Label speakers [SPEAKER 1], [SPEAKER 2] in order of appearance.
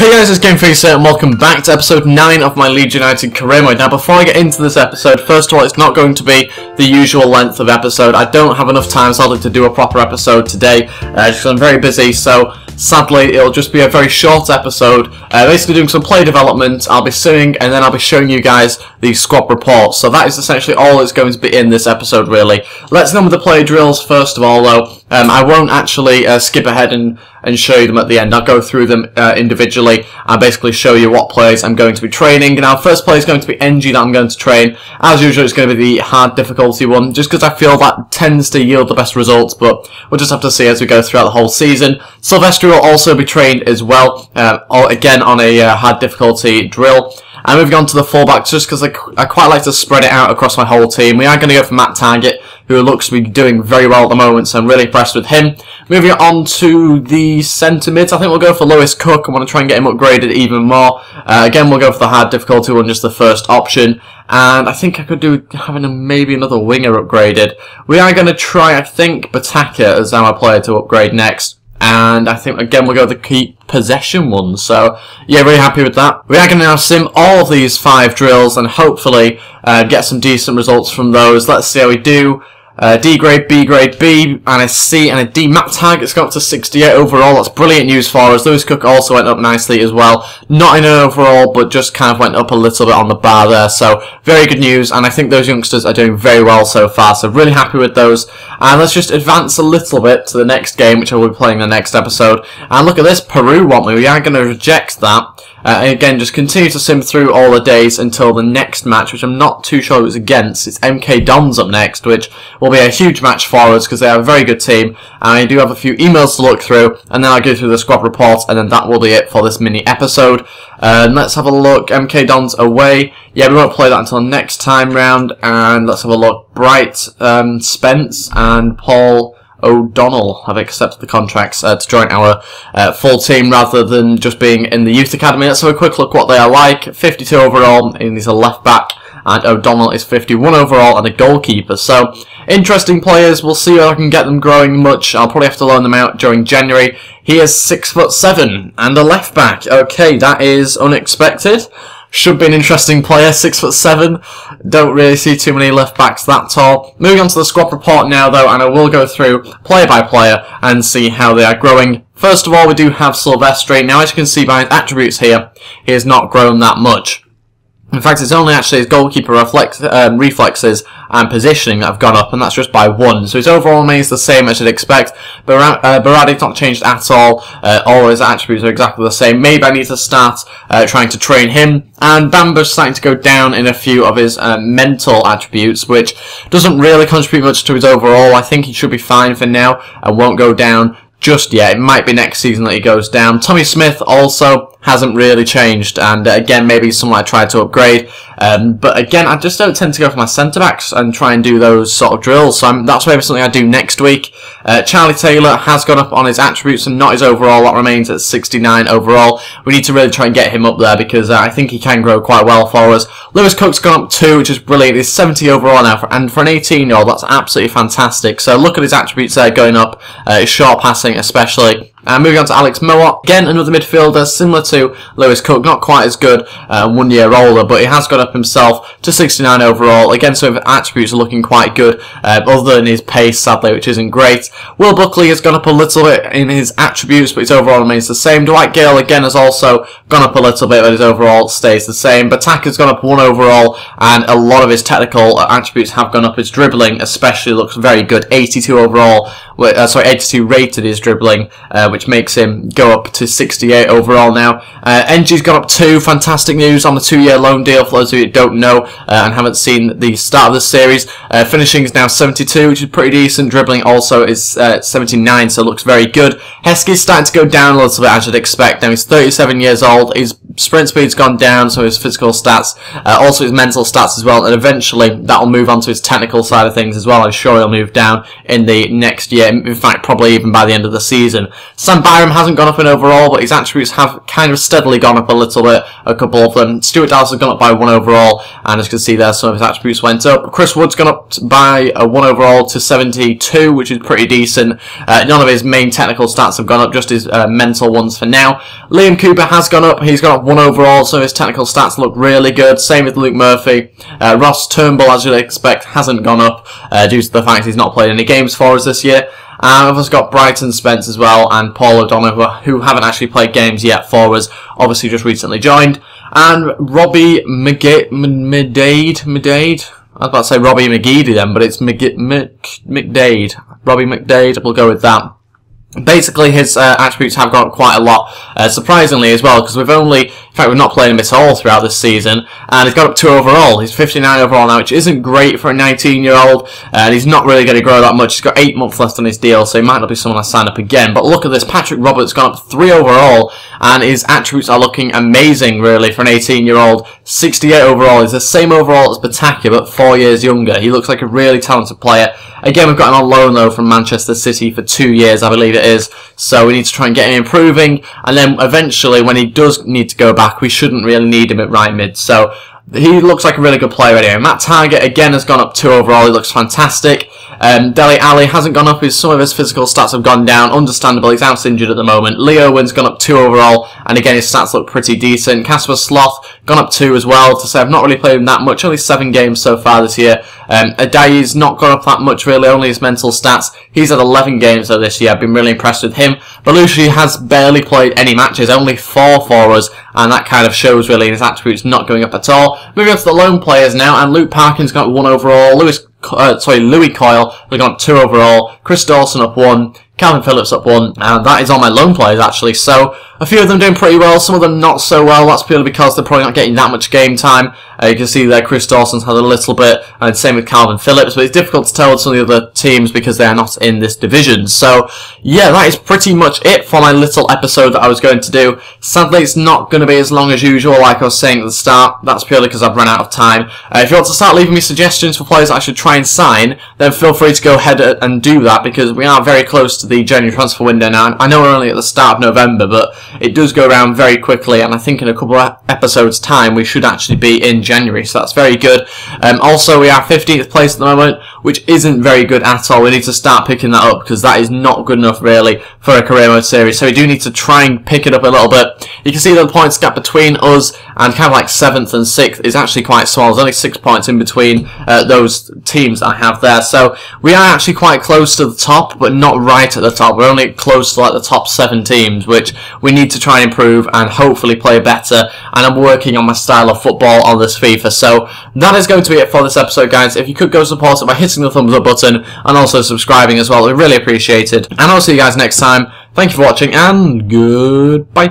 [SPEAKER 1] Hey guys, it's GameFace and welcome back to episode 9 of my Leeds United career mode. Now before I get into this episode, first of all, it's not going to be the usual length of episode. I don't have enough time sadly to do a proper episode today, just because I'm very busy, so sadly it'll just be a very short episode, basically doing some play development. I'll be simming and then I'll be showing you guys the squad reports. So that is essentially all that's going to be in this episode really. Let's go with the play drills first of all though. I won't actually skip ahead and show you them at the end. I'll go through them individually and basically show you what plays I'm going to be training. Now, first play is going to be NG that I'm going to train. As usual, it's going to be the hard difficulty one, just because I feel that tends to yield the best results, but we'll just have to see as we go throughout the whole season. Silvestri will also be trained as well, again on a hard difficulty drill. And moving on to the fullbacks, just because I quite like to spread it out across my whole team. We are going to go for Matt Target, who looks to be doing very well at the moment, so I'm really impressed with him. Moving on to the centre mids, I think we'll go for Lewis Cook. I want to try and get him upgraded even more. Again, we'll go for the hard difficulty one, just the first option. And I think I could do having maybe another winger upgraded. We are going to try, I think, Bataka as our player to upgrade next. And I think, again, we'll go the keep possession one. So, yeah, really happy with that. We are going to now sim all of these 5 drills and hopefully get some decent results from those. Let's see how we do. D grade, B grade, B, and a C and a D. Map target's got up to 68 overall. That's brilliant news for us. Lewis Cook also went up nicely as well. Not in an overall, but just kind of went up a little bit on the bar there. So, very good news. And I think those youngsters are doing very well so far. So, really happy with those. And let's just advance a little bit to the next game, which I will be playing in the next episode. And look at this. Peru want me. We are going to reject that. And again, just continue to sim through all the days until the next match, which I'm not too sure who's against. It's MK Dons up next, which will be a huge match for us because they are a very good team. And I do have a few emails to look through, and then I'll go through the squad reports, and then that will be it for this mini episode. Let's have a look. MK Dons away. Yeah, we won't play that until next time round. And let's have a look. Bright, Spence, and Paul O'Donnell have accepted the contracts to join our full team rather than just being in the youth academy. Let's have a quick look what they are like. 52 overall, and he's a left back, and O'Donnell is 51 overall and a goalkeeper. So, interesting players. We'll see if I can get them growing much. I'll probably have to loan them out during January. He is 6'7" and a left back. Okay, that is unexpected. Should be an interesting player, 6'7". Don't really see too many left backs that tall. Moving on to the squad report now though, and I will go through player by player and see how they are growing. First of all, we do have Silvestri. Now, as you can see by his attributes here, he has not grown that much. In fact, it's only actually his goalkeeper reflexes and positioning that have gone up, and that's just by 1. So his overall remains the same as you'd expect. Baradi's not changed at all. All his attributes are exactly the same. Maybe I need to start trying to train him. And Bamba's starting to go down in a few of his mental attributes, which doesn't really contribute much to his overall. I think he should be fine for now and won't go down just yet. It might be next season that he goes down. Tommy Smith also hasn't really changed, and again, maybe someone I tried to upgrade. But again, I just don't tend to go for my centre-backs and try and do those sort of drills, so that's maybe something I do next week. Charlie Taylor has gone up on his attributes and not his overall. That remains at 69 overall. We need to really try and get him up there because I think he can grow quite well for us. Lewis Cook's gone up 2, which is brilliant. He's 70 overall now, and for an 18-year-old, that's absolutely fantastic. So look at his attributes there going up, his short passing especially. Moving on to Alex Mowat, again another midfielder similar to Lewis Cook, not quite as good, 1 year older, but he has got up himself to 69 overall. Again, some of his attributes are looking quite good, other than his pace sadly, which isn't great. Will Buckley has gone up a little bit in his attributes, but his overall remains the same. Dwight Gale again has also gone up a little bit, but his overall stays the same. Bataka has gone up 1 overall, and a lot of his technical attributes have gone up. His dribbling especially looks very good, 82 overall. 82 rated his dribbling, which makes him go up to 68 overall now. NG's gone up 2, fantastic news on the 2-year loan deal for those of you who don't know and haven't seen the start of the series. Finishing is now 72, which is pretty decent. Dribbling also is 79, so looks very good. Heskey's starting to go down a little bit as you'd expect. Now he's 37 years old, he's sprint speed's gone down, so his physical stats, also his mental stats as well, and eventually that'll move on to his technical side of things as well. I'm sure he'll move down in the next year, in fact probably even by the end of the season. Sam Byram hasn't gone up in overall, but his attributes have kind of steadily gone up a little bit, a couple of them. Stuart Dallas has gone up by 1 overall, and as you can see there, some of his attributes went up. Chris Wood's gone up by 1 overall to 72, which is pretty decent. None of his main technical stats have gone up, just his mental ones for now. Liam Cooper has gone up, he's gone up 1 overall, so his technical stats look really good. Same with Luke Murphy. Ross Turnbull, as you'd expect, hasn't gone up due to the fact he's not played any games for us this year. And I've also got Brighton Spence as well, and Paul O'Donoghue, who haven't actually played games yet for us, obviously just recently joined. And Robbie McDade. I was about to say Robbie McGeady then, but it's McDade. Robbie McDade, we'll go with that. Basically, his attributes have gone up quite a lot, surprisingly as well, because we've not played him at all throughout this season, and he's got up 2 overall. He's 59 overall now, which isn't great for a 19-year-old, and he's not really going to grow that much. He's got 8 months left on his deal, so he might not be someone I sign up again. But look at this, Patrick Roberts gone up 3 overall, and his attributes are looking amazing, really, for an 18-year-old. 68 overall. He's the same overall as Pataki, but 4 years younger. He looks like a really talented player. Again, we've got him on loan, though, from Manchester City for 2 years, I believe it is. So we need to try and get him improving. And then eventually, when he does need to go back, we shouldn't really need him at right mid. So he looks like a really good player anyway. Matt Target, again, has gone up 2 overall. He looks fantastic. Dele Alli hasn't gone up. Some of his physical stats have gone down. Understandable, he's out injured at the moment. Leo Owen's gone up 2 overall, and again, his stats look pretty decent. Casper Sloth gone up 2 as well. To say I've not really played him that much, only 7 games so far this year. Adayi's not gone up that much, really, only his mental stats. He's had 11 games though this year. I've been really impressed with him. Belushi has barely played any matches, only 4 for us, and that kind of shows really in his attributes not going up at all. Moving on to the lone players now, and Luke Parkin's got 1 overall. Louis Coyle has gone up 2 overall. Chris Dawson up 1. Calvin Phillips up 1, and that is all my lone players actually. So a few of them doing pretty well, some of them not so well. That's purely because they're probably not getting that much game time. You can see there Chris Dawson's had a little bit, and same with Calvin Phillips, but it's difficult to tell with some of the other teams because they are not in this division. So yeah, that is pretty much it for my little episode that I was going to do. Sadly, it's not going to be as long as usual, like I was saying at the start. That's purely because I've run out of time. If you want to start leaving me suggestions for players that I should try and sign, then feel free to go ahead and do that, because we are very close to the January transfer window now. I know we're only at the start of November, but it does go around very quickly, and I think in a couple of episodes time we should actually be in January, so that's very good. Also, we are 15th place at the moment, which isn't very good at all. We need to start picking that up, because that is not good enough really for a career mode series, so we do need to try and pick it up a little bit. You can see the points gap between us and kind of like 7th and 6th is actually quite small. There's only 6 points in between those teams I have there, so we are actually quite close to the top, but not right at the top. We're only close to like the top 7 teams, which we need to try and improve and hopefully play better, and I'm working on my style of football on this FIFA. So that is going to be it for this episode, guys. If you could go support it by hitting the thumbs up button and also subscribing as well, we really appreciate it, and I'll see you guys next time. Thank you for watching, and goodbye.